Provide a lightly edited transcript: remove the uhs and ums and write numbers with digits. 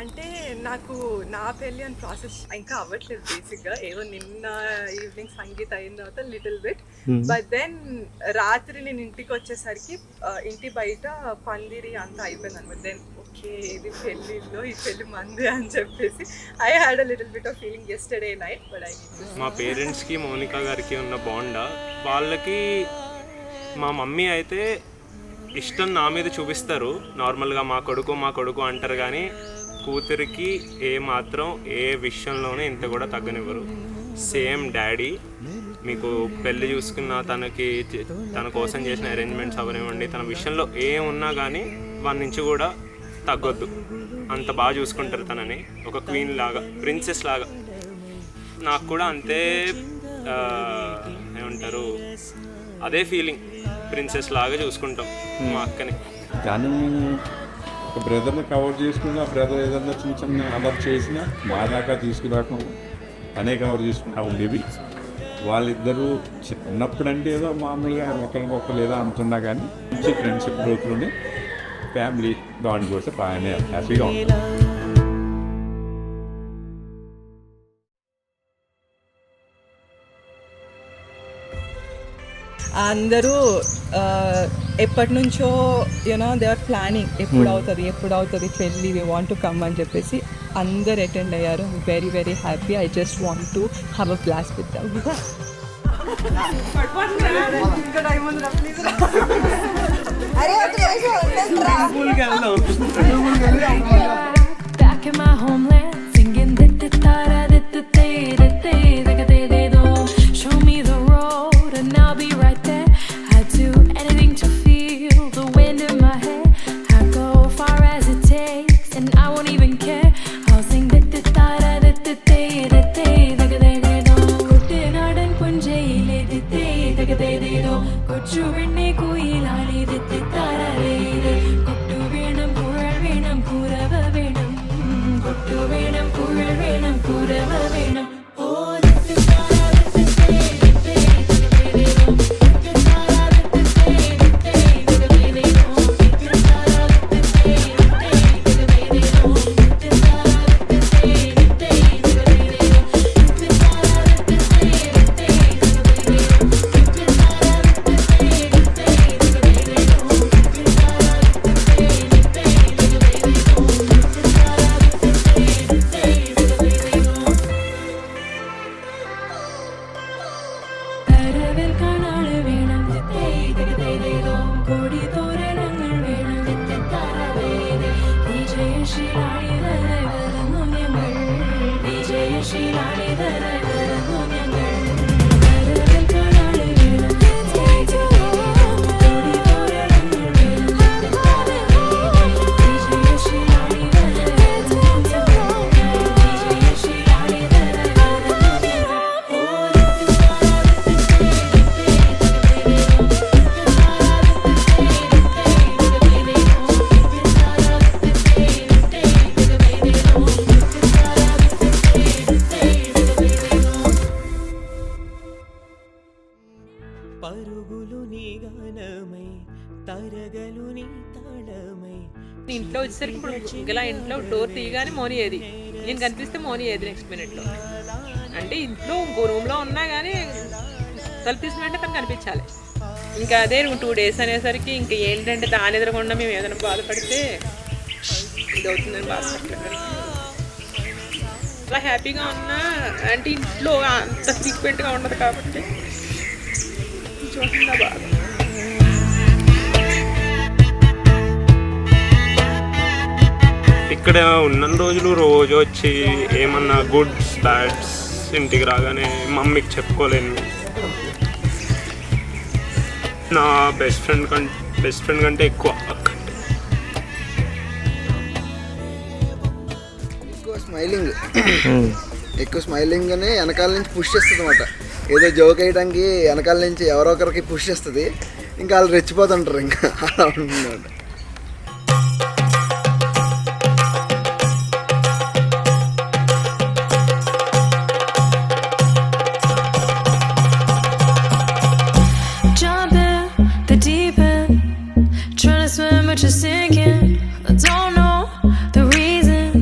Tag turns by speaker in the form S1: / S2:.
S1: అంటే నాకు నా పెళ్ళి అని ప్రాసెస్ ఇంకా అవ్వట్లేదు బేసిక్గా. ఏవో నిన్న ఈవినింగ్ సంగీత్ అయిన తర్వాత లిటిల్ బిట్, బట్ దెన్ రాత్రి నేను ఇంటికి వచ్చేసరికి ఇంటి బయట పందిరి అంతా అయిపోయింది అనమాట. దెన్ ఓకే ఇది పెళ్ళిలో ఈ పెళ్ళి మంది అని చెప్పేసి I had a little bit of feeling yesterday night. But I
S2: మా పేరెంట్స్కి మౌనిక గారికి ఉన్న బాండా, వాళ్ళకి మా మమ్మీ అయితే ఇష్టం నా మీద చూపిస్తారు. నార్మల్గా మా కొడుకు అంటారు, కానీ కూతురికి ఏ మాత్రం ఏ విషయంలోనే ఇంత కూడా తగ్గనివ్వరు. సేమ్ డాడీ, మీకు పెళ్ళి చూసుకున్న తన కోసం చేసిన అరేంజ్మెంట్స్ అవనివ్వండి, తన విషయంలో ఏమున్నా కానీ వాళ్ళ నుంచి కూడా తగ్గొద్దు. అంత బాగా చూసుకుంటారు తనని, ఒక క్వీన్ లాగా, ప్రిన్సెస్ లాగా. నాకు కూడా అంతే ఏమంటారు, అదే ఫీలింగ్, ప్రిన్సెస్ లాగా చూసుకుంటాం మా అక్కని.
S3: కానీ ఒక బ్రదర్ని కవర్ చేసుకున్న బ్రదర్ ఏదన్నా చిన్న చిన్న అలర్ట్ చేసినా మా దాకా తీసుకురాక అనే కవర్ చేసుకుంటా ఉండేవి. వాళ్ళిద్దరూ చిన్నప్పుడంటే ఏదో మామూలుగా ఒకరికొకరు ఏదో అంటున్నా కానీ మంచి ఫ్రెండ్షిప్ గ్రోత్లోనే ఫ్యామిలీ బాండ్ కూడా బాగానే హ్యాపీగా ఉంటుంది.
S1: అందరూ ఎప్పటి నుంచో యూనో దే ఆర్ ప్లానింగ్ ఎప్పుడు అవుతుంది పెళ్ళి, వి వాంట్ టు కమ్ అని చెప్పేసి అందరు అటెండ్ అయ్యారు. Very very happy. I just want to have a blast with them.
S4: Back in my homeland, singing show me the road and I'll be right there. I'd do anything to feel the wind in my hair. I'd go far as it takes and I won't even care. I'll sing കുട്ടനാടൻ പുഞ്ചയിലെ കൊച്ചു പെണ്ണെ കുയിലാളി കൊട്ടു വേണം കുഴൽ വേണം കുരവ വേണം, കൊട്ടു വേണം കുഴൽ വേണം കുരവ വേണം.
S5: ఇంట్లో వచ్చేసరికి ఇప్పుడు ఇలా ఇంట్లో డోర్ తీయగానే మోని ఏది, నేను కనిపిస్తే మోని ఏది నెక్స్ట్ మినిట్లో. అంటే ఇంట్లో ఇంకో రూమ్లో ఉన్నా కానీ తలుపు తీసిన వెంటనే తను కనిపించాలి. ఇంకా అదే 2 days అనేసరికి ఇంకా ఏంటంటే దాని ఎదురకుండా మేము ఏదైనా బాధపడితే ఇది అవుతుందని బాధపడలేదు. అలా హ్యాపీగా ఉన్నా అంటే ఇంట్లో అంత ఫ్రీక్వెంట్గా ఉండదు కాబట్టి చూస్తుందా బాధ.
S2: ఇక్కడ ఉన్న రోజులు రోజు వచ్చి ఏమన్నా గుడ్స్ బ్యాడ్స్ ఇంటికి రాగానే మమ్మీకి చెప్పుకోలేను. నా బెస్ట్ ఫ్రెండ్ కంటే ఎక్కువ
S6: ఎక్కువ స్మైలింగ్ అని వెనకాల నుంచి పుష్ చేస్తుంది అన్నమాట. ఏదో జోక్ వేయడానికి వెనకాల నుంచి ఎవరో ఒకరికి పుష్ చేస్తుంది, ఇంకా వాళ్ళు రెచ్చిపోతుంటారు. ఇంకా అలా ఉంటుందన్నమాట.
S4: But you're sinking. I don't know the reason.